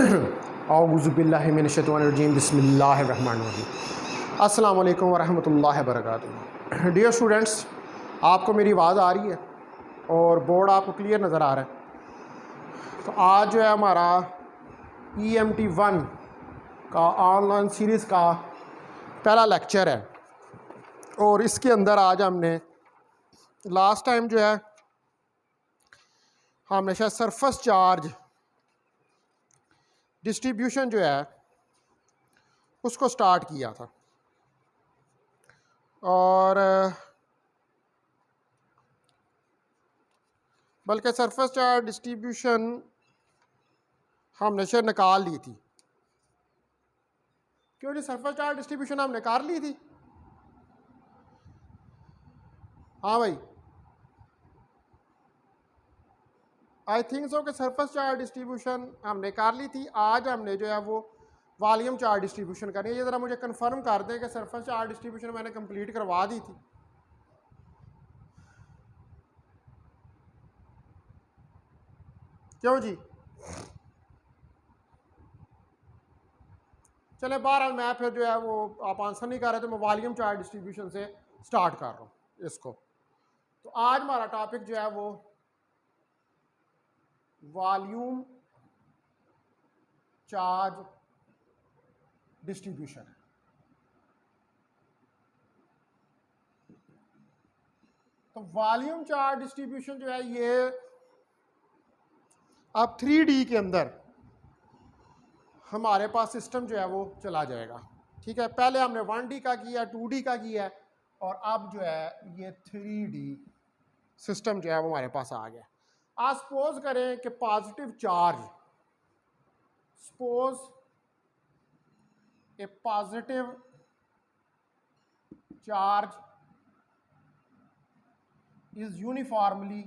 औज़ुबिल्लाहिमिनश्शैतानिर्रजीम बिस्मिल्लाहिर्रहमानिर्रहीम। अस्सलाम वालेकुम वरहमतुल्लाहि वबरकातुहू। डियर स्टूडेंट्स, आपको मेरी आवाज़ आ रही है और बोर्ड आपको क्लियर नज़र आ रहा है। तो आज जो है हमारा EMT1 का ऑनलाइन सीरीज़ का पहला लेक्चर है और इसके अंदर आज हमने लास्ट टाइम जो है हमने शायद सरफेस चार्ज डिस्ट्रीब्यूशन जो है उसको स्टार्ट किया था और बल्कि सरफेस चार्ज डिस्ट्रीब्यूशन हमने शायद निकाल ली थी। क्यों जी, सरफेस चार्ज डिस्ट्रीब्यूशन हमने निकाल ली थी। हाँ भाई, आई थिंक सो कि सरफेस चार्ज डिस्ट्रीब्यूशन हमने कर ली थी। आज हमने जो है वो वॉल्यूम चार्ज डिस्ट्रीब्यूशन करनी है। ये ज़रा मुझे कंफर्म कर दें कि सरफेस चार्ज डिस्ट्रीब्यूशन मैंने कंप्लीट करवा दी थी। क्यों जी? चले बहरहाल मैं फिर जो है वो आप आंसर नहीं कर रहे तो मैं वॉल्यूम चार्ज डिस्ट्रीब्यूशन से स्टार्ट कर रहा हूँ इसको। तो आज हमारा टॉपिक जो है वो वॉल्यूम चार्ज डिस्ट्रीब्यूशन है। तो वॉल्यूम चार्ज डिस्ट्रीब्यूशन जो है ये अब 3D के अंदर हमारे पास सिस्टम जो है वो चला जाएगा। ठीक है, पहले हमने 1D का किया, 2D का किया और अब जो है ये 3D सिस्टम जो है वो हमारे पास आ गया। आज सपोज करें कि positive charge, suppose A positive charge is uniformly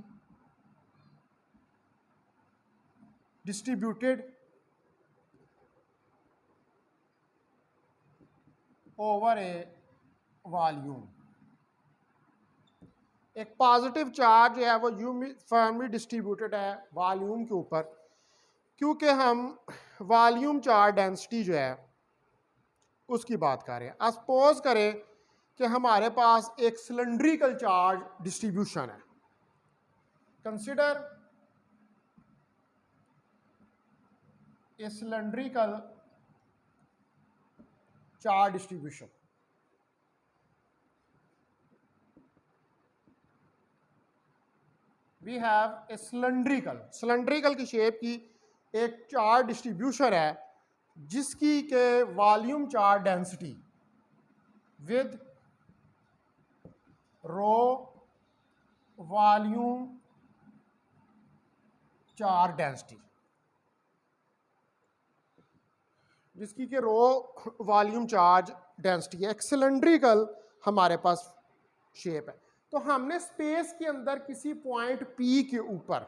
distributed over a volume। एक पॉजिटिव चार्ज जो है वो यूनिफॉर्मली डिस्ट्रीब्यूटेड है वॉल्यूम के ऊपर, क्योंकि हम वॉल्यूम चार्ज डेंसिटी जो है उसकी बात कर रहे हैं। सपोज करें कि हमारे पास एक सिलेंड्रिकल चार्ज डिस्ट्रीब्यूशन है। Consider a cylindrical charge distribution. We have a cylindrical की शेप की एक चार्ज डिस्ट्रीब्यूशन है जिसकी के volume charge density with rho volume charge density, जिसकी के रो वॉल्यूम चार्ज डेंसिटी है। एक सिलेंड्रिकल हमारे पास शेप है। तो हमने स्पेस के अंदर किसी पॉइंट P के ऊपर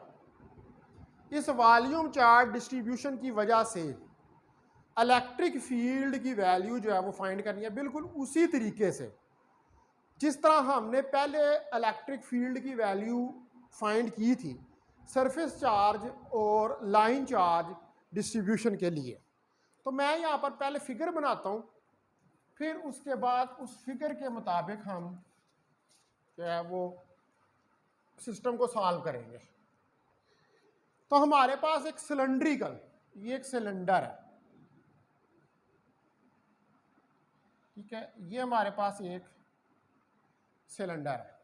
इस वॉल्यूम चार्ज डिस्ट्रीब्यूशन की वजह से इलेक्ट्रिक फील्ड की वैल्यू जो है वो फाइंड करनी है, बिल्कुल उसी तरीके से जिस तरह हमने पहले इलेक्ट्रिक फील्ड की वैल्यू फाइंड की थी सरफेस चार्ज और लाइन चार्ज डिस्ट्रीब्यूशन के लिए। तो मैं यहाँ पर पहले फिगर बनाता हूँ, फिर उसके बाद उस फिगर के मुताबिक हम जो है वो सिस्टम को सॉल्व करेंगे। तो हमारे पास एक सिलेंड्रिकल, ये एक सिलेंडर है। ठीक है, ये हमारे पास एक सिलेंडर है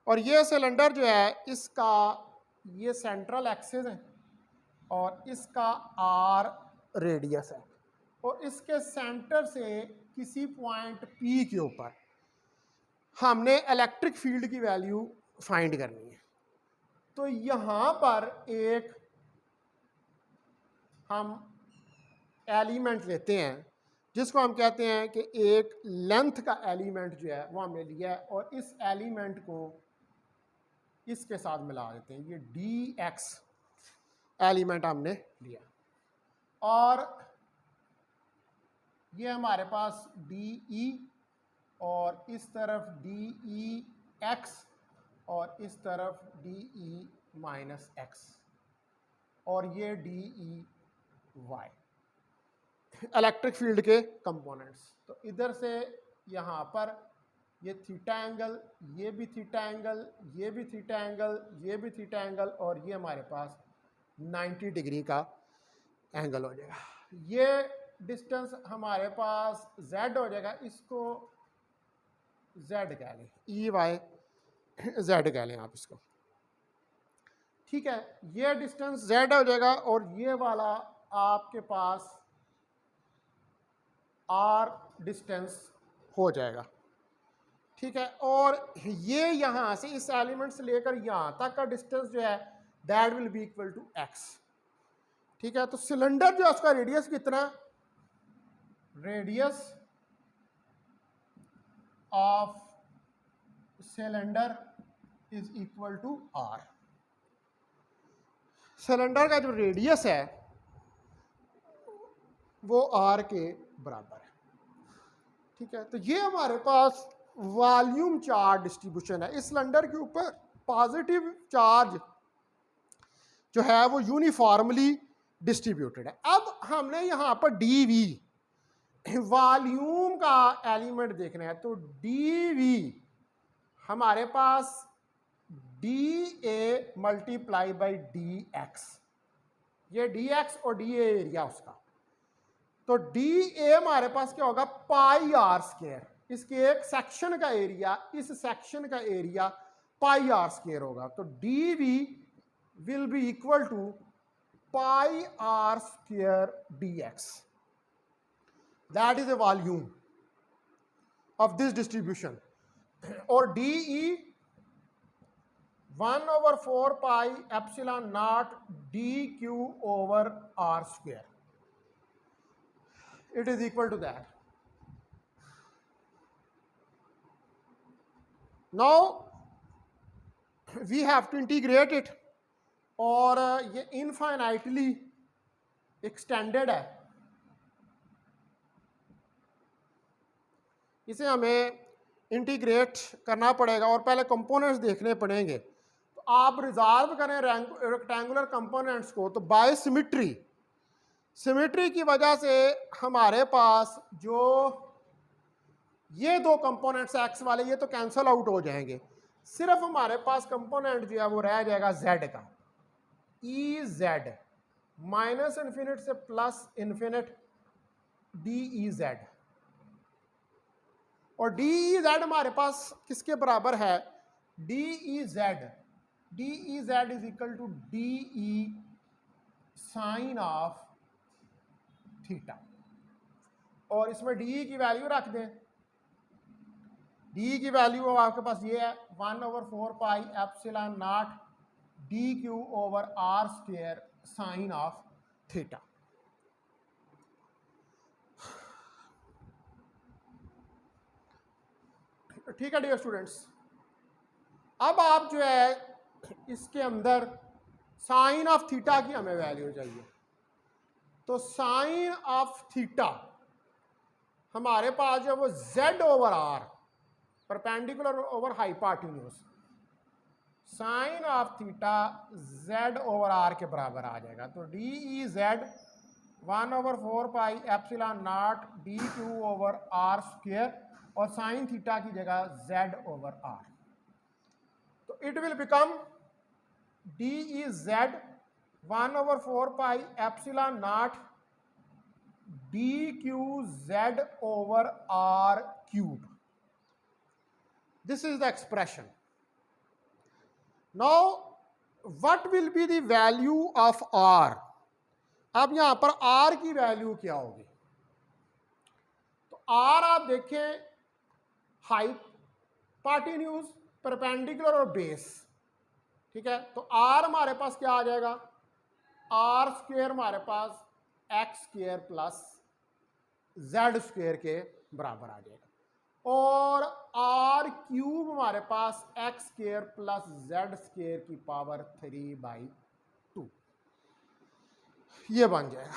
और ये सिलेंडर जो है इसका ये सेंट्रल एक्सिस है और इसका R रेडियस है और इसके सेंटर से किसी पॉइंट P के ऊपर हमने इलेक्ट्रिक फील्ड की वैल्यू फाइंड करनी है। तो यहाँ पर एक हम एलिमेंट लेते हैं जिसको हम कहते हैं कि एक लेंथ का एलिमेंट जो है वो हमने लिया है और इस एलिमेंट को इसके साथ मिला देते हैं। ये dx एलिमेंट हमने लिया और ये हमारे पास de और इस तरफ dex और इस तरफ de - x और ये de वाई, इलेक्ट्रिक फील्ड के कंपोनेंट्स। तो इधर से यहाँ पर ये थीटा एंगल, ये भी थीटा एंगल, ये भी थीटा एंगल, ये भी थीटा एंगल, और ये हमारे पास 90 डिग्री का एंगल हो जाएगा। ये डिस्टेंस हमारे पास z हो जाएगा, इसको z कह लें, ई वाई z कह लें आप इसको, ठीक है। ये डिस्टेंस z हो जाएगा और ये वाला आपके पास r डिस्टेंस हो जाएगा, ठीक है। और ये यहां से इस एलिमेंट से लेकर यहां तक का डिस्टेंस जो है that will be equal to x, ठीक है। तो सिलेंडर जो है उसका रेडियस कितना, radius of cylinder is equal to r। Cylinder का जो रेडियस है वो r के बराबर है, ठीक है। तो ये हमारे पास वॉल्यूम चार्ज डिस्ट्रीब्यूशन है। इस सिलेंडर के ऊपर पॉजिटिव चार्ज जो है वो यूनिफॉर्मली डिस्ट्रीब्यूटेड है। अब हमने यहाँ पर dv वॉल्यूम का एलिमेंट देखना है, तो dv हमारे पास dA मल्टीप्लाई बाई dx, ये dx और dA एरिया उसका, तो dA हमारे पास क्या होगा, पाई आर स्क्वायर, इसके एक सेक्शन का एरिया, इस सेक्शन का एरिया पाई आर स्क्वायर होगा। तो dv will be equal to pi are square dx, that is the volume of this distribution. और dE 1/4 pi epsilon naught dq over r square, it is equal to that. Now we have to integrate it, और ये infinitely extended है, इसे हमें integrate करना पड़ेगा और पहले कंपोनेंट्स देखने पड़ेंगे। तो आप रिजॉल्व करें रेक्टेंगुलर कंपोनेंट्स को, तो बाय सिमिट्री, सिमेट्री की वजह से हमारे पास जो ये दो कंपोनेंट्स एक्स वाले ये तो कैंसल आउट हो जाएंगे, सिर्फ हमारे पास कंपोनेंट जो है वो रह जाएगा z का, ई जेड माइनस इन्फिनिट से plus infinite D E Z, और डी ई जेड हमारे पास किसके बराबर है, D E Z, D E Z is equal to D E sine of theta, और इसमें डी की वैल्यू रख दें, डी की वैल्यू आपके पास ये है 1/4 pi epsilon naught D Q over R square sine of theta. ठीक है डियर स्टूडेंट्स, अब आप जो है इसके अंदर साइन ऑफ थीटा की हमें वैल्यू चाहिए, तो साइन ऑफ थीटा हमारे पास जो वो z over R perpendicular over hypotenuse, sine of theta z over R के बराबर आ जाएगा। तो D E Z 1/4 pi epsilon naught D Q over R square, और साइन थीटा की जगह z ओवर आर, तो it will become D E Z 1/4 pi epsilon naught D Q Z over R cube. This is the expression. Now what will be the value of R. अब यहां पर are की value क्या होगी, तो are आप देखें हाइपोटेन्यूज, परपेंडिकुलर और बेस, ठीक है। तो आर हमारे पास क्या आ जाएगा, आर स्क्वायर हमारे पास x square plus Z square के बराबर आ जाएगा, और आर क्यूब हमारे पास x square plus Z square की पावर 3/2, ये बन जाएगा।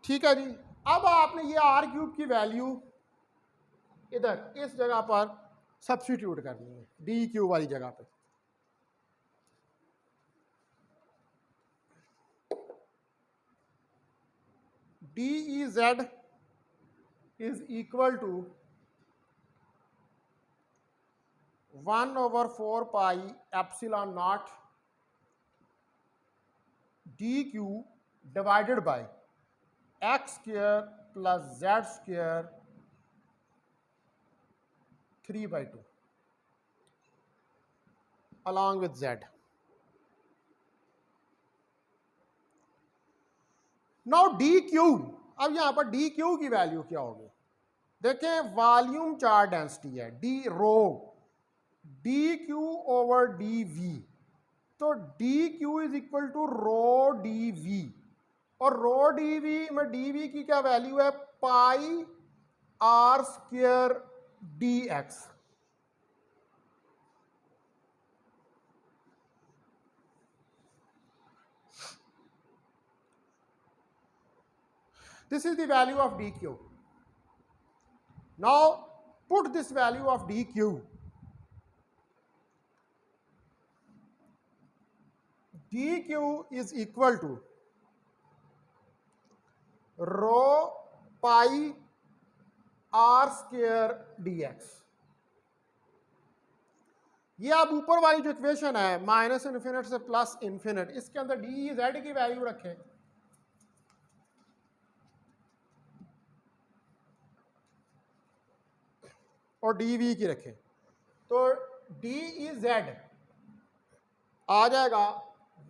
ठीक है जी। अब आपने ये आर क्यूब की वैल्यू इधर इस जगह पर सब्स्टिट्यूट करनी है डी क्यू वाली जगह पे। D E Z is equal to 1/4 pi epsilon naught D Q divided by X square plus Z square 3/2 along with z. Now D Q, अब यहां पर डी क्यू की वैल्यू क्या होगी? देखें वॉल्यूम चार्ज डेंसिटी है d rho, d Q over d v, तो d q is equal to rho d v, और रो डी वी में डी वी की क्या वैल्यू है? Pi are square d x. This is the value of dq. Now put this value of dq is equal to rho pi r square dx. ये अब ऊपर वाली जो equation है माइनस इन्फिनिट से प्लस इन्फिनिट, इसके अंदर डी जेड की वैल्यू रखें, और डी वी की रखें, तो डी ई जेड आ जाएगा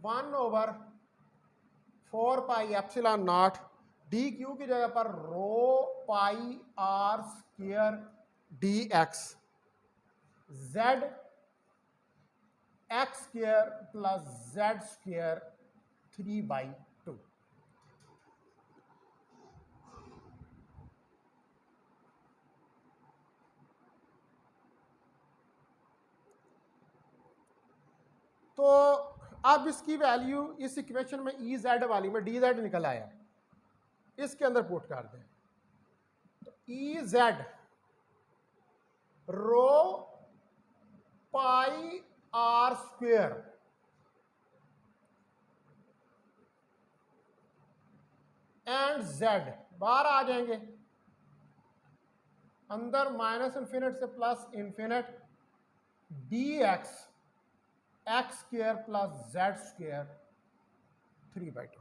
1/4 pi epsilon naught D q की जगह पर rho pi are square d x, z x square plus Z square 3/2। तो अब इसकी वैल्यू इस इक्वेशन में ई जेड वाली में डी जेड निकल आया, इसके अंदर पुट कर दें, तो E Z rho pi R square and Z बाहर आ जाएंगे, अंदर माइनस इन्फिनिट से plus infinite D x x square plus Z square 3/2।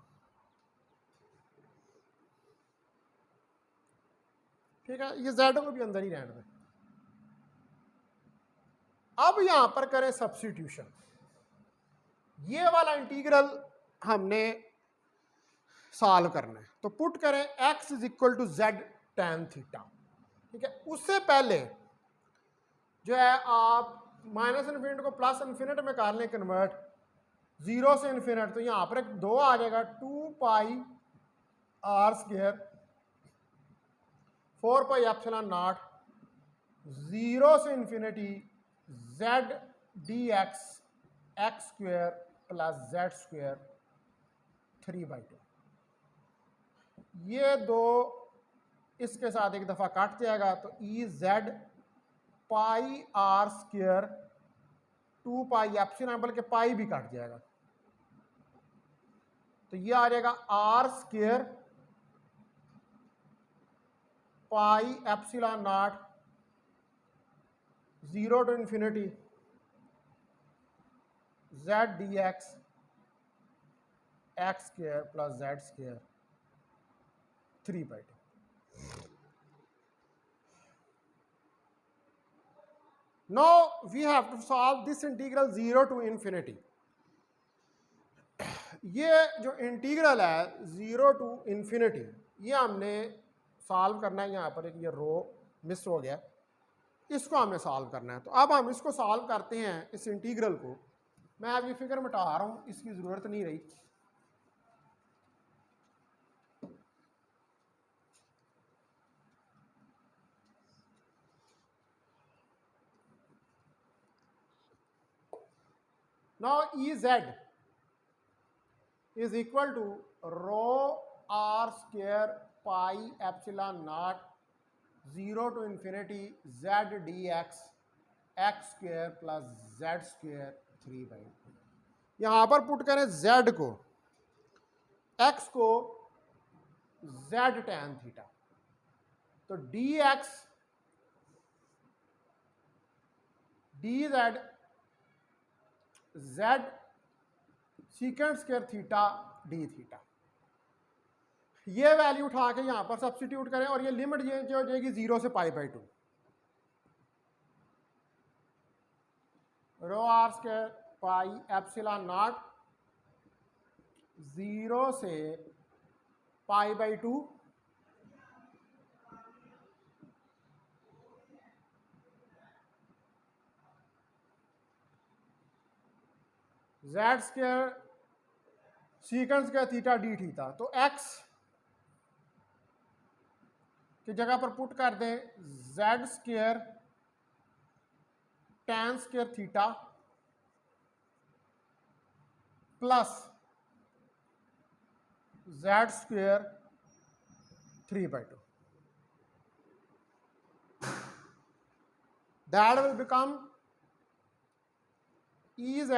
ठीक है, ये जेड को भी अंदर ही रहने दें। अब यहां पर करें सब्स्टिट्यूशन, ये वाला इंटीग्रल हमने सॉल्व करना है, तो पुट करें x is equal to Z tan theta. ठीक है, उससे पहले जो है आप माइनस इन्फिनिट को प्लस इन्फिनिट में कर लें कन्वर्ट, 0 से इन्फिनिट, तो यहां पर एक 2 आ जाएगा, 2 pi are square 4 pi epsilon naught 0 से infinity z D x x square plus Z square 3/2। ये 2 इसके साथ एक दफ़ा काट जाएगा, तो E Z pi are square 2 pi epsilon, बल्कि पाई भी काट जाएगा, तो ये आ जाएगा are square pi epsilon naught 0 to infinity Z D x x square plus Z square 3/2। Now we have to solve this integral 0 to infinity। ये जो इंटीग्रल है 0 to infinity, ये हमने सॉल्व करना है। यहाँ पर एक ये रो मिस हो गया, इसको हमें सॉल्व करना है। तो अब हम इसको सॉल्व करते हैं, इस इंटीग्रल को। मैं अब ये फिगर मिटा रहा हूँ, इसकी ज़रूरत नहीं रही। Now Ez is equal to rho r square pi epsilon naught 0 to infinity z dx x square plus Z square 3/2। यहां पर पुट करें जेड को, एक्स को जेड टैन थीटा, तो D x D Z Z सीकेंड square theta d theta. ये value उठा के यहां पर सब्स्टिट्यूट करें और ये लिमिट ये जो हो जाएगी 0 से π/2। Rho are square pi epsilon naught 0 से π/2 z square secant square theta d theta. तो एक्स की जगह पर पुट कर दें z square tan square theta plus Z square 3/2। That will become E Z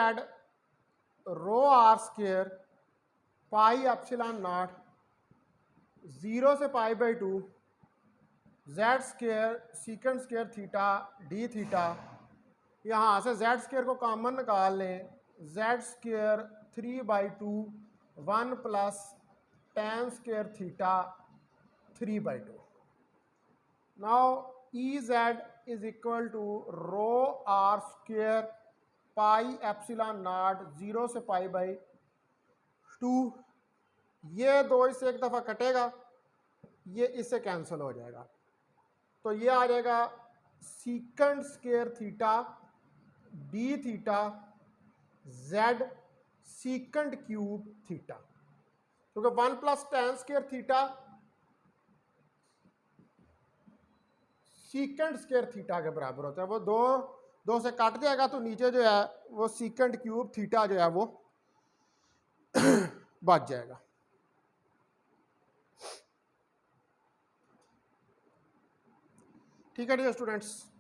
rho r square pi epsilon naught 0 से π/2 z square secant square theta d theta. यहाँ से z square को कॉमन निकाल लें, z square 3/2 1 plus tan square theta 3/2। Now E Z is equal to rho are square pi epsilon naught 0 से π/2। ये दो इससे एक दफ़ा कटेगा, ये इससे कैंसिल हो जाएगा, तो ये आ जाएगा सीकेंड square theta d theta Z सीकेंड cube theta, क्योंकि 1 plus tan square theta सीकेंड square theta के बराबर होता है। वो दो से काट जाएगा तो नीचे जो है वो सीकेंड क्यूब थीटा जो है वो बच जाएगा। ठीक है डियर स्टूडेंट्स।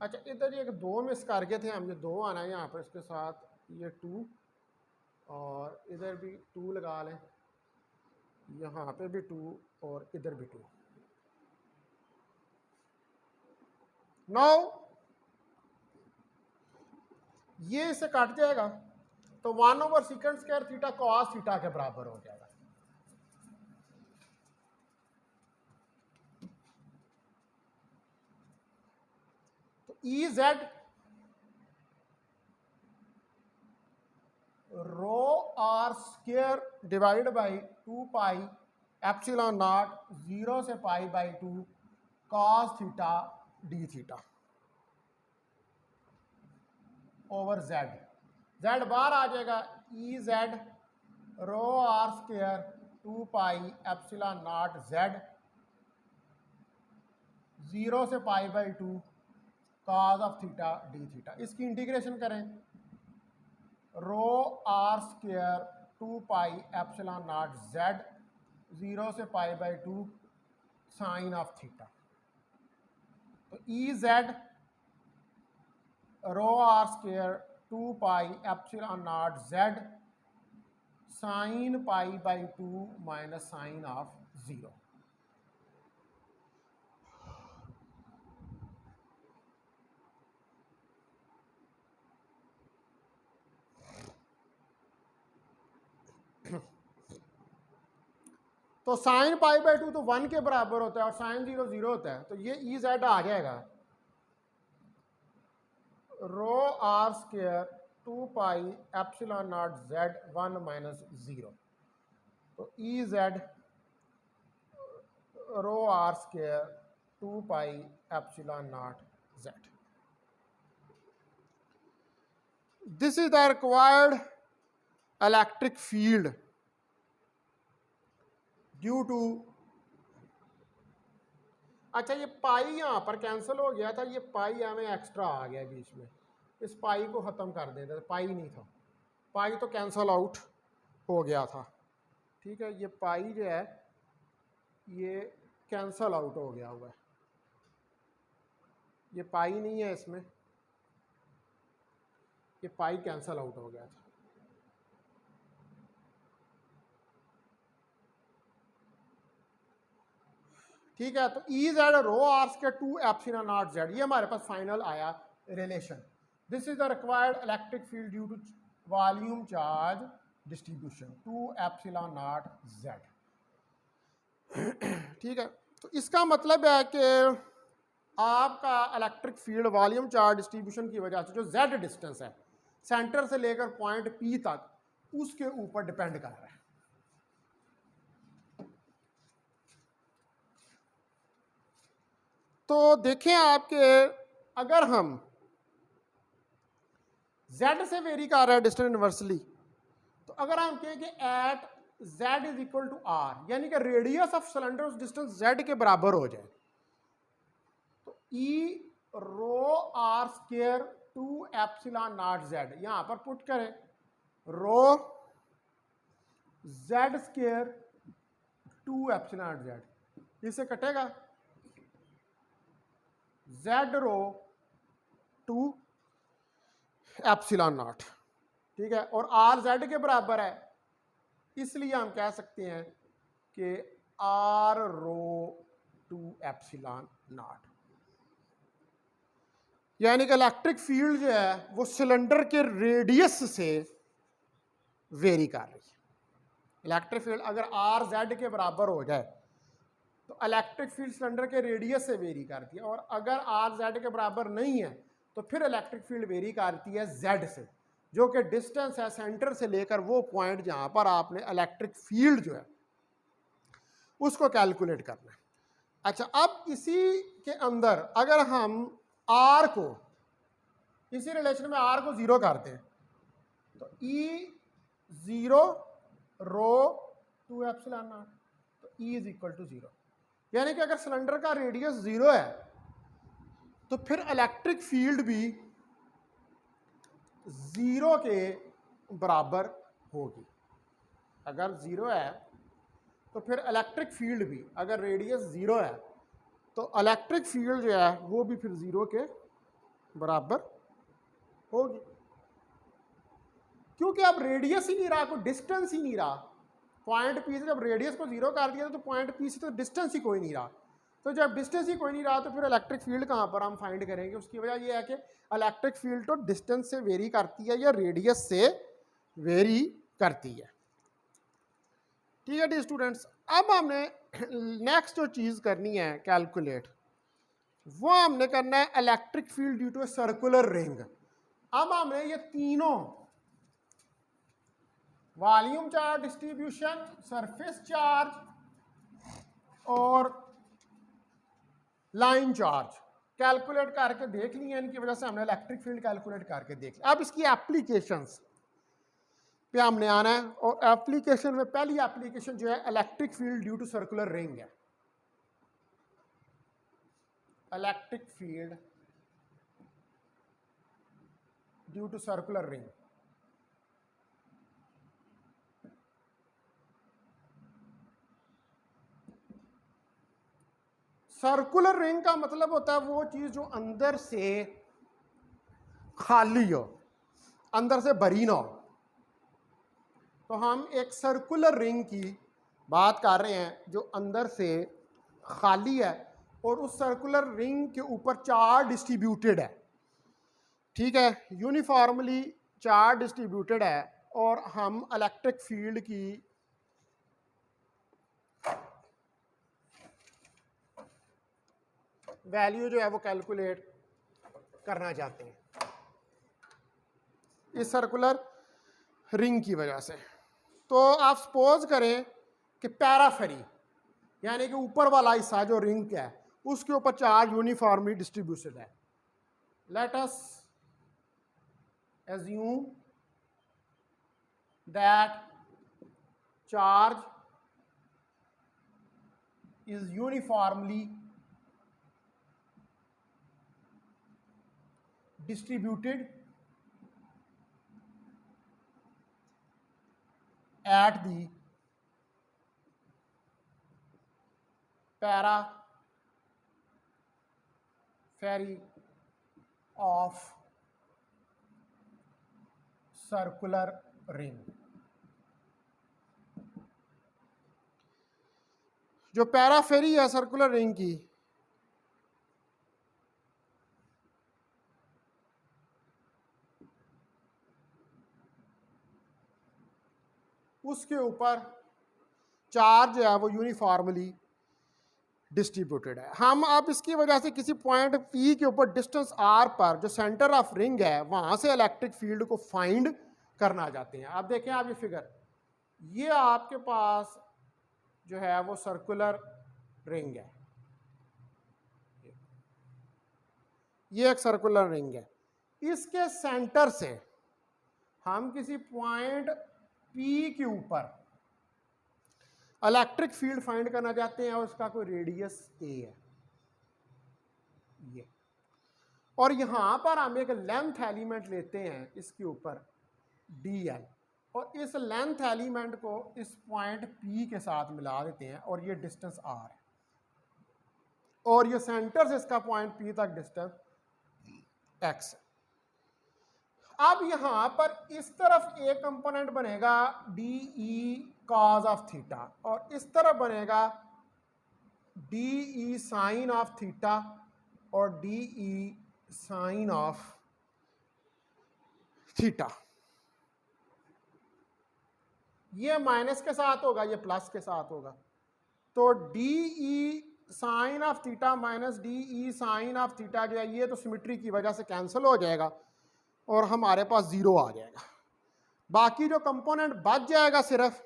अच्छा इधर ये 2 मिस कर गए थे हम, ये 2 आना है यहाँ पर, इसके साथ ये 2 और इधर भी 2 लगा लें, यहाँ पे भी 2 और इधर भी 2। नाउ ये इससे काट जाएगा तो 1 over secant square theta cos theta के बराबर हो जाएगा। तो E Z rho are square divide by 2 pi epsilon naught 0 से π/2 cos theta d theta over z. Z बाहर आ जाएगा, E Z rho are square 2 pi epsilon naught z 0 से π/2 cos of theta d theta. इसकी integration करें, rho are square 2 pi epsilon naught z 0 से π/2 sine of theta. तो E Z rho are square 2 pi epsilon naught Z sine π/2 minus sine of 0। तो sign π/2 तो 1 के बराबर होता है और साइन 0 0 होता है, तो ये ई जेड आ जाएगा rho are square 2 pi epsilon naught Z 1 minus 0। तो E Z rho are square 2 pi epsilon naught Z. This is the required electric field due to. अच्छा ये पाई यहाँ पर कैंसिल हो गया था, ये पाई हमें एक्स्ट्रा आ गया बीच में, इस पाई को ख़त्म कर देते थे, पाई नहीं था, पाई तो कैंसिल आउट हो गया था। ठीक है, ये पाई जो है ये कैंसिल आउट हो गया हुआ है, ये पाई नहीं है इसमें, ये पाई कैंसल आउट हो गया था। ठीक है, तो E Z rho are square 2 epsilon naught Z, ये हमारे पास फाइनल आया relation. This is the required electric field due to volume charge distribution 2 epsilon naught Z. ठीक है, तो इसका मतलब है कि आपका electric field volume charge distribution की वजह से जो जेड डिस्टेंस है सेंटर से लेकर पॉइंट पी तक, उसके ऊपर डिपेंड कर रहा है। तो देखें आपके, अगर हम z से वेरी कर रहा है डिस्टेंस इनवर्सली, तो अगर हम कहें कि at z is equal to r, यानी कि रेडियस ऑफ सिलेंडर उस डिस्टेंस z के बराबर हो जाए, तो e rho r square 2 epsilon naught z, यहां पर पुट करें rho z square 2 epsilon naught z, इससे कटेगा z रो 2 एप्सिलॉन नॉट। ठीक है, और r z के बराबर है, इसलिए हम कह सकते हैं कि r रो 2 एप्सिलॉन नॉट, यानी कि इलेक्ट्रिक फील्ड जो है वो सिलेंडर के रेडियस से वेरी कर रही है। इलेक्ट्रिक फील्ड अगर r z के बराबर हो जाए तो इलेक्ट्रिक फील्ड सिलेंडर के रेडियस से वेरी करती है, और अगर r z के बराबर नहीं है तो फिर इलेक्ट्रिक फील्ड वेरी करती है z से, जो कि डिस्टेंस है सेंटर से लेकर वो पॉइंट जहां पर आपने इलेक्ट्रिक फील्ड जो है उसको कैलकुलेट करना है। अच्छा, अब इसी के अंदर अगर हम r को, इसी रिलेशन में r को 0 करते हैं, तो e 0 रो 2 एप्सिलॉन नॉट, तो e इज इक्वल टू 0, यानी कि अगर सिलेंडर का रेडियस 0 है तो फिर इलेक्ट्रिक फील्ड भी 0 के बराबर होगी। अगर 0 है तो फिर इलेक्ट्रिक फील्ड भी, अगर रेडियस 0 है तो इलेक्ट्रिक फील्ड जो है वो भी फिर 0 के बराबर होगी, क्योंकि अब रेडियस ही नहीं रहा, कोई डिस्टेंस ही नहीं रहा। पॉइंट पी से जब रेडियस को 0 कर दिया तो पॉइंट पी से तो डिस्टेंस ही कोई नहीं रहा, तो जब डिस्टेंस ही कोई नहीं रहा तो फिर इलेक्ट्रिक फील्ड कहाँ पर हम फाइंड करेंगे। उसकी वजह यह है कि इलेक्ट्रिक फील्ड तो डिस्टेंस से वेरी करती है या रेडियस से वेरी करती है। ठीक है डी स्टूडेंट्स, अब हमने नेक्स्ट जो चीज़ करनी है कैलकुलेट, वो हमने करना है electric field due to a circular ring. अब हमने ये तीनों volume charge distribution, surface charge और लाइन चार्ज कैलकुलेट करके देख लिए, इनकी वजह से हमने इलेक्ट्रिक फील्ड कैलकुलेट करके देख लिया। अब इसकी एप्लीकेशंस पे हमने आना है, और एप्लीकेशन में पहली एप्लीकेशन जो है electric field due to circular ring है। Electric field due to circular ring, circular ring का मतलब होता है वो चीज जो अंदर से खाली हो, अंदर से भरी ना हो। तो हम एक सर्कुलर रिंग की बात कर रहे हैं जो अंदर से खाली है, और उस सर्कुलर रिंग के ऊपर चार्ज डिस्ट्रीब्यूटेड है। ठीक है, यूनिफॉर्मली चार्ज डिस्ट्रीब्यूटेड है, और हम इलेक्ट्रिक फील्ड की वैल्यू जो है वो कैलकुलेट करना चाहते हैं इस सर्कुलर रिंग की वजह से। तो आप सपोज करें कि पैराफेरी, यानी कि ऊपर वाला हिस्सा जो रिंग का है उसके ऊपर चार्ज यूनिफॉर्मली डिस्ट्रीब्यूटेड है। Let us assume that charge is uniformly distributed at the periphery of circular ring. जो पैराफेरी है सर्कुलर रिंग की, उसके ऊपर चार्ज है वो यूनिफॉर्मली डिस्ट्रीब्यूटेड है। हम अब इसकी वजह से किसी पॉइंट P के ऊपर डिस्टेंस R पर जो सेंटर ऑफ रिंग है वहां से इलेक्ट्रिक फील्ड को फाइंड करना चाहते हैं। अब देखें आप ये फिगर, ये आपके पास जो है वो सर्कुलर रिंग है, ये एक सर्कुलर रिंग है। इसके सेंटर से हम किसी पॉइंट P के ऊपर इलेक्ट्रिक फील्ड फाइंड करना चाहते हैं और उसका कोई रेडियस A है ये, और यहां पर हम एक लेंथ एलिमेंट लेते हैं इसके ऊपर dl, और इस लेंथ एलिमेंट को इस पॉइंट P के साथ मिला देते हैं और ये डिस्टेंस r है, और ये सेंटर से इसका पॉइंट P तक डिस्टेंस x है। अब यहां पर इस तरफ एक कंपोनेंट बनेगा DE cos ऑफ थीटा, और इस तरफ बनेगा DE साइन ऑफ थीटा और DE साइन ऑफ थीटा। ये माइनस के साथ होगा, ये प्लस के साथ होगा, तो DE sine of theta minus DE sine of theta जो है ये तो सिमेट्री की वजह से कैंसिल हो जाएगा और हमारे पास जीरो आ जाएगा। बाकी जो कंपोनेंट बच जाएगा सिर्फ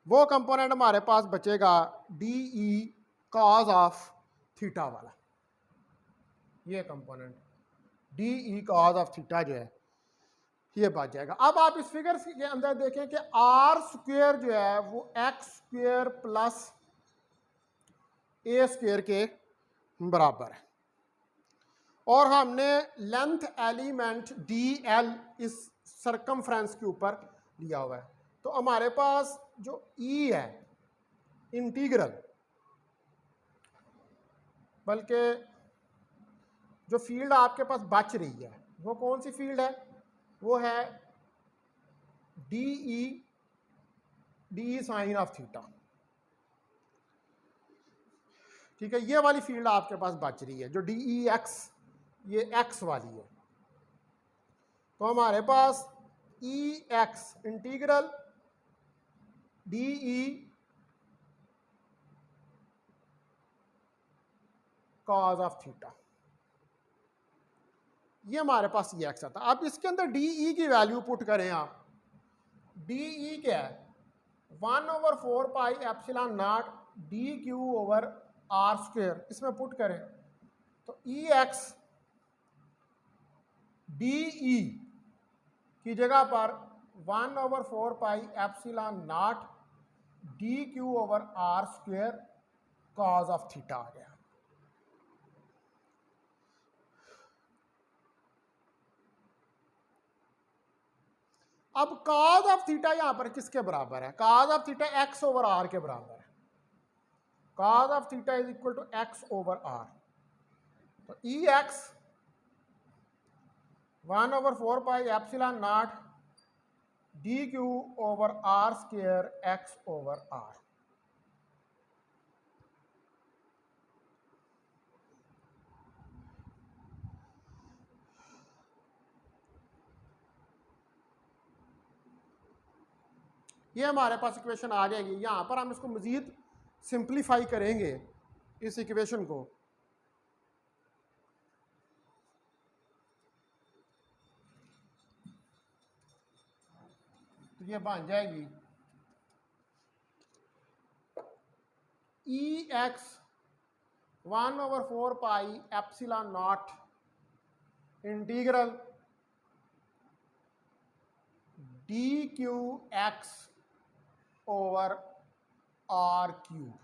वो कंपोनेंट हमारे पास बचेगा DE cos ऑफ थीटा वाला, ये component DE cos of theta जो है ये बच जाएगा। अब आप इस फिगर के अंदर देखें कि आर स्क्वेयर जो है वो x square plus a square के बराबर है, और हमने लेंथ एलिमेंट DL इस सरकमफ्रेंस के ऊपर लिया हुआ है, तो हमारे पास जो E है इंटीग्रल, बल्कि जो फील्ड आपके पास बच रही है वो कौन सी फील्ड है, वो है DE साइन ऑफ थीटा। ठीक है, ये वाली फील्ड आपके पास बच रही है जो DEX, ये x वाली है, तो हमारे पास EX integral DE cos of theta, ये हमारे पास ये x आता है। अब इसके अंदर DE की वैल्यू पुट करें आप, DE क्या है 1/4 pi epsilon naught DQ over R square, इसमें पुट करें तो EX DE की जगह पर 1/4 pi epsilon naught DQ over R square cos of theta आ गया। अब cos ऑफ थीटा यहां पर किसके बराबर है, cos of theta x over r के बराबर है, cos of theta is equal to x over r, तो EX 1/4 pi epsilon naught DQ over R square x over r। ये हमारे पास इक्वेशन आ जाएगी। यहां पर हम इसको मजीद सिंप्लीफाई करेंगे इस इक्वेशन को, तो ये बन जाएगी EX 1/4 pi epsilon not integral DQX over R cube,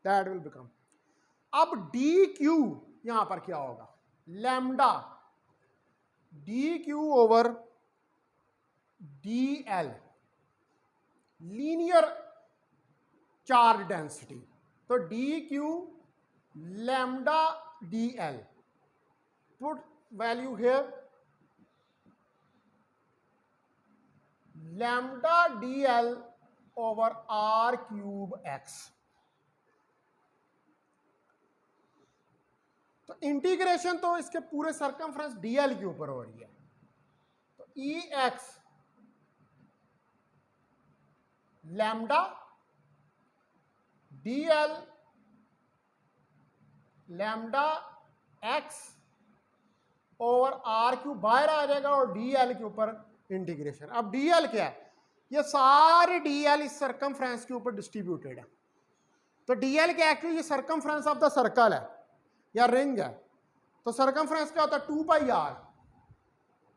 that will become, अब DQ यहां पर क्या होगा, lambda DQ over DL linear charge density, तो DQ lambda DL put value here, lambda dl over r cube x. तो integration तो इसके पूरे सर्कमफ्रेंस dl के ऊपर हो रही है, तो ex lambda dl lambda x over R cube बाहर आ जाएगा और dl के ऊपर इंटीग्रेशन। अब dl क्या है, ये सारे dl इस सर्कमफ्रेंस के ऊपर डिस्ट्रीब्यूटेड है, तो dl क्या एक्चुअली ये सर्कमफ्रेंस ऑफ द सर्कल है या रिंग है, तो सर्कमफ्रेंस क्या होता है 2 पाई r,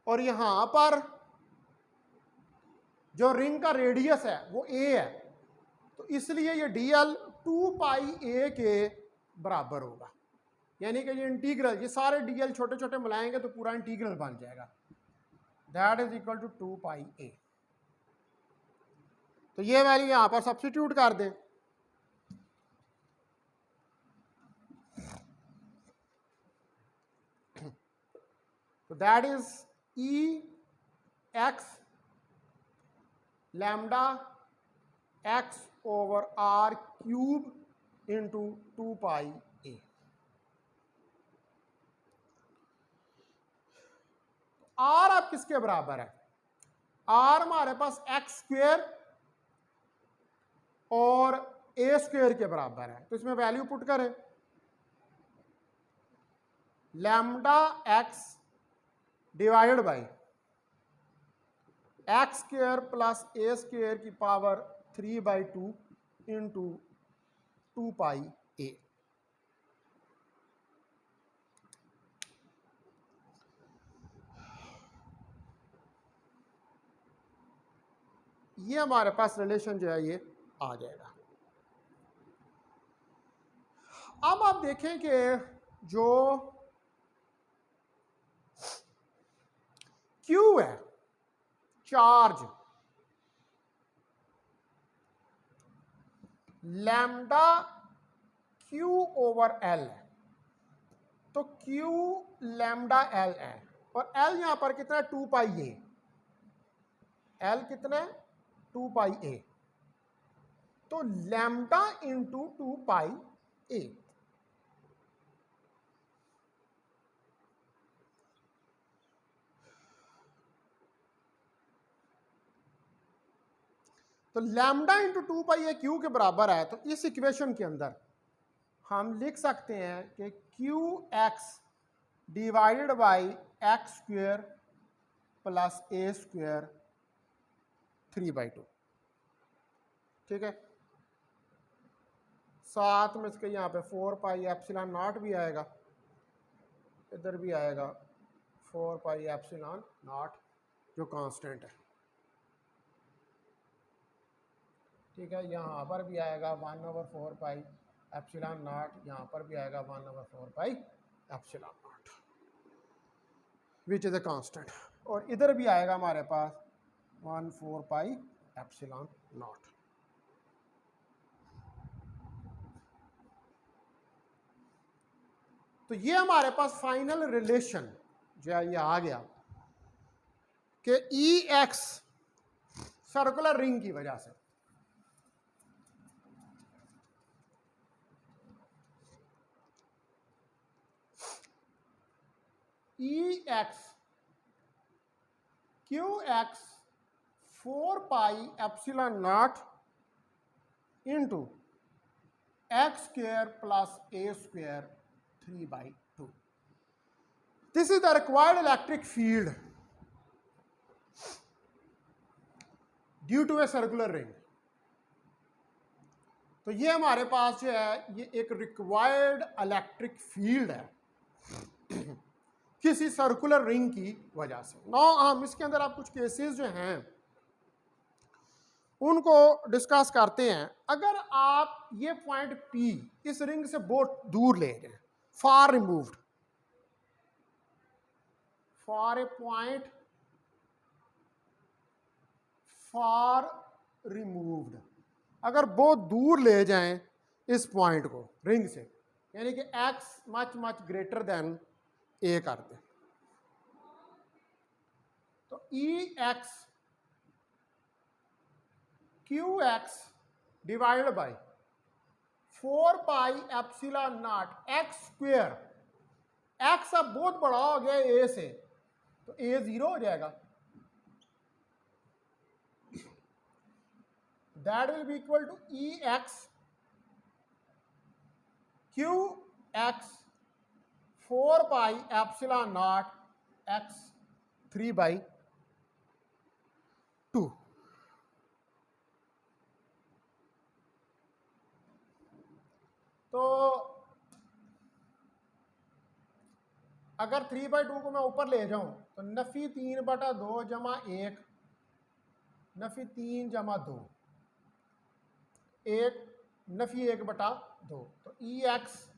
और यहां पर जो रिंग का रेडियस है वो a है, तो इसलिए ये dl 2 पाई a के बराबर होगा, यानी कि ये इंटीग्रल, ये सारे dl छोटे छोटे मिलाएंगे तो पूरा इंटीग्रल बन जाएगा, that is equal to 2 pi a। तो ये वैल्यू यहां पर सब्स्टिट्यूट कर दें, तो that is e x lambda x over r cube into 2 pi a। r अब किसके बराबर है, r हमारे पास x स्क्वेयर और a स्क्वेयर के बराबर है, तो इसमें वैल्यू पुट करें, lambda x divided by x square plus a square की पावर 3/2 इंटू 2 पाई ए। ये हमारे पास रिलेशन जो है ये आ जाएगा। अब आप देखें कि जो Q है charge lambda Q over L है, तो Q लैम्डा L है और L यहां पर कितना है 2 पाई A, L कितना है 2 पाई A, तो लैम्डा इंटू 2 पाई A। तो लैम्डा इंटू 2 पाई ए क्यू के बराबर है, तो इस इक्वेशन के अंदर हम लिख सकते हैं कि Q x divided by x square plus a square 3/2, ठीक है। साथ में इसके यहाँ पे 4 पाई एप्सिलॉन नॉट भी आएगा, इधर भी आएगा 4 पाई एप्सिलॉन नॉट जो कांस्टेंट है, ठीक है। यहाँ पर भी आएगा 1/4 पाई एप्सिलॉन नॉट, यहाँ पर भी आएगा 1/4 pi epsilon not which is a constant, और इधर भी आएगा हमारे पास 1/4 पाई एप्सिलॉन नॉट। तो ये हमारे पास फाइनल रिलेशन जो है ये आ गया कि ई एक्स सर्कुलर रिंग की वजह से E x Q x 4 pi epsilon naught into x square plus a square 3/2। This is the required electric field due to a circular ring. तो ये हमारे पास जो है ये एक रिक्वायर्ड इलेक्ट्रिक फील्ड है किसी सर्कुलर रिंग की वजह से। नौ हम इसके अंदर आप कुछ केसेस जो हैं उनको डिस्कस करते हैं। अगर आप ये पॉइंट P इस रिंग से बहुत दूर ले गए, far removed, for a point far removed, अगर बहुत दूर ले जाएं इस पॉइंट को रिंग से, यानी कि x much much greater than a कर दें, तो E x Q x divided by 4 pi epsilon naught x square. X अब बहुत बड़ा हो गया ए से, तो ए 0 हो जाएगा। That will be equal to E x Q x 4 pi epsilon naught X 3/2। तो अगर 3/2 को मैं ऊपर ले जाऊं तो नफी 3/2 जमा 1 नफी 3 जमा 2 1 नफी 1/2। तो ई एक्स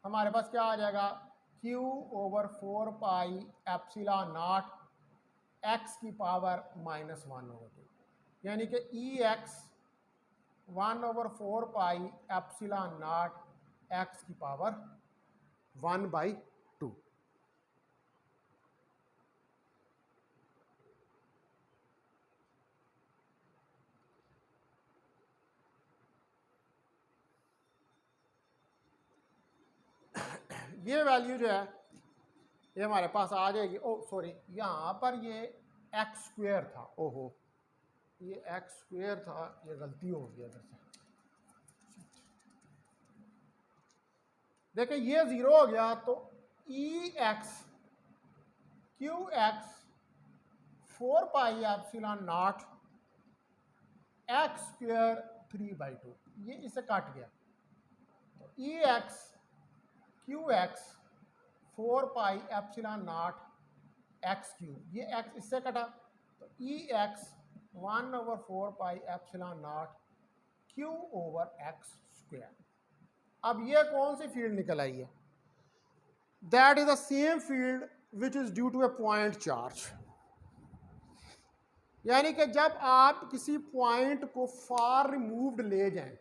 हमारे पास क्या आ जाएगा, q over 4 pi epsilon naught x की पावर -1/2, यानी कि E x 1/4 pi epsilon naught x की पावर 1/2। ये वैल्यू जो है ये हमारे पास आ जाएगी। ओ सॉरी, यहाँ पर ये एक्स स्क्वेयर था, ओहो ये एक्स स्क्वेयर था, ये गलती हो गई इधर से। देखिए ये 0 हो गया, तो E x Q x 4 pi epsilon naught x square 3/2, ये इससे काट गया। तो E x Q x 4 pi epsilon naught x cube, ये एक्स इससे कटा, तो E x 1/4 pi epsilon naught Q over x square. अब ये कौन सी फील्ड निकल आई है, that is the same field which is due to a point charge. यानी कि जब आप किसी पॉइंट को फार रिमूव्ड ले जाएं,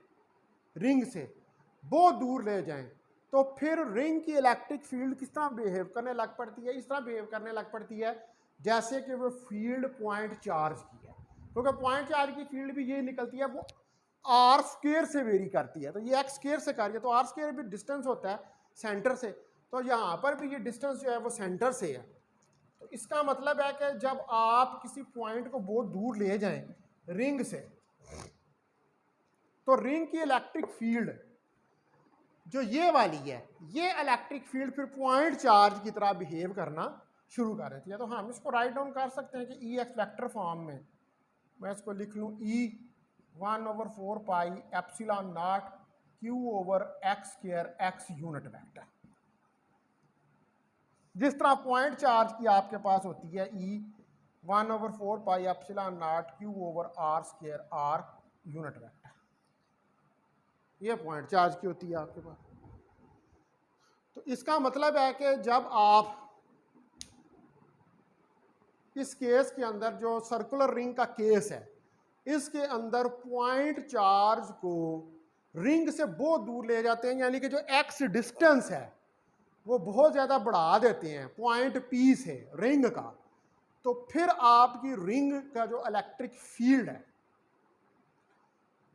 रिंग से बहुत दूर ले जाएं, तो फिर रिंग की इलेक्ट्रिक फील्ड किस तरह बिहेव करने लग पड़ती है, इस तरह बिहेव करने लग पड़ती है जैसे कि वो फील्ड पॉइंट चार्ज की है। क्योंकि पॉइंट चार्ज की फील्ड भी ये निकलती है, वो आर स्क्वेयर से वेरी करती है, तो ये एक्स स्क्वेयर से कर रही है, तो आर स्क्वेयर भी डिस्टेंस होता है सेंटर से, तो यहाँ पर भी ये डिस्टेंस जो है वो सेंटर से है। तो इसका मतलब है कि जब आप किसी पॉइंट को बहुत दूर ले जाएं रिंग से, तो रिंग की इलेक्ट्रिक फील्ड जो ये वाली है, ये इलेक्ट्रिक फील्ड फिर पॉइंट चार्ज की तरह बिहेव करना शुरू कर देती है। तो हम इसको राइट डाउन कर सकते हैं कि ई एक्स वेक्टर फॉर्म में मैं इसको लिख लूँ, E 1/4 pi epsilon naught Q over x square X unit vector. जिस तरह पॉइंट चार्ज की आपके पास होती है E 1/4 pi epsilon naught Q over R square R unit vector, ये पॉइंट चार्ज की होती है आपके पास। तो इसका मतलब है कि जब आप इस केस के अंदर जो सर्कुलर रिंग का केस है, इसके अंदर पॉइंट चार्ज को रिंग से बहुत दूर ले जाते हैं, यानी कि जो एक्स डिस्टेंस है वो बहुत ज़्यादा बढ़ा देते हैं पॉइंट पी से रिंग का, तो फिर आपकी रिंग का जो इलेक्ट्रिक फील्ड है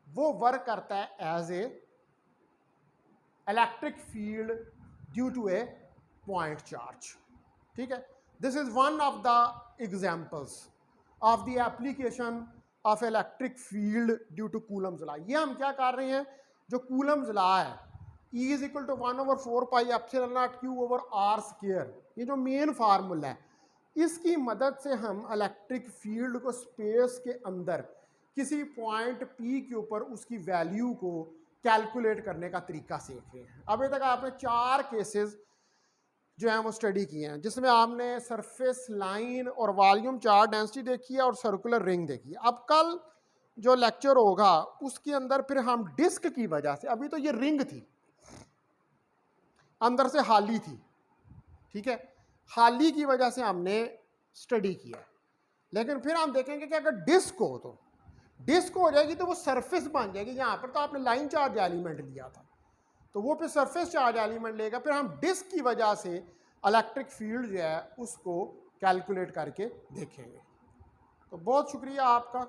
वो वर्क करता है as a electric field due to a point charge. ठीक है, this is one of the examples of the application of electric field due to Coulomb's law. ये हम क्या कर रहे हैं, जो कूलम्स लॉ है, E is equal to 1/4 pi epsilon naught Q over R square, ये जो मेन फार्मूला है, इसकी मदद से हम इलेक्ट्रिक फील्ड को स्पेस के अंदर किसी पॉइंट P के ऊपर उसकी वैल्यू को कैलकुलेट करने का तरीका सीख रहे हैं। अभी तक आपने 4 केसेस जो हैं वो स्टडी किए हैं, जिसमें आपने सरफेस लाइन और वॉल्यूम चार्ज डेंसिटी देखी है और सर्कुलर रिंग देखी है। अब कल जो लेक्चर होगा उसके अंदर फिर हम डिस्क की वजह से, अभी तो ये रिंग थी अंदर से खाली थी, ठीक है, खाली की वजह से हमने स्टडी किया, लेकिन फिर हम देखेंगे कि अगर डिस्क हो तो डिस्क हो जाएगी तो वो सरफेस बन जाएगी। यहाँ पर तो आपने लाइन चार्ज एलिमेंट लिया था, तो वो फिर सरफेस चार्ज एलिमेंट लेगा, फिर हम डिस्क की वजह से इलेक्ट्रिक फील्ड जो है उसको कैलकुलेट करके देखेंगे। तो बहुत शुक्रिया आपका।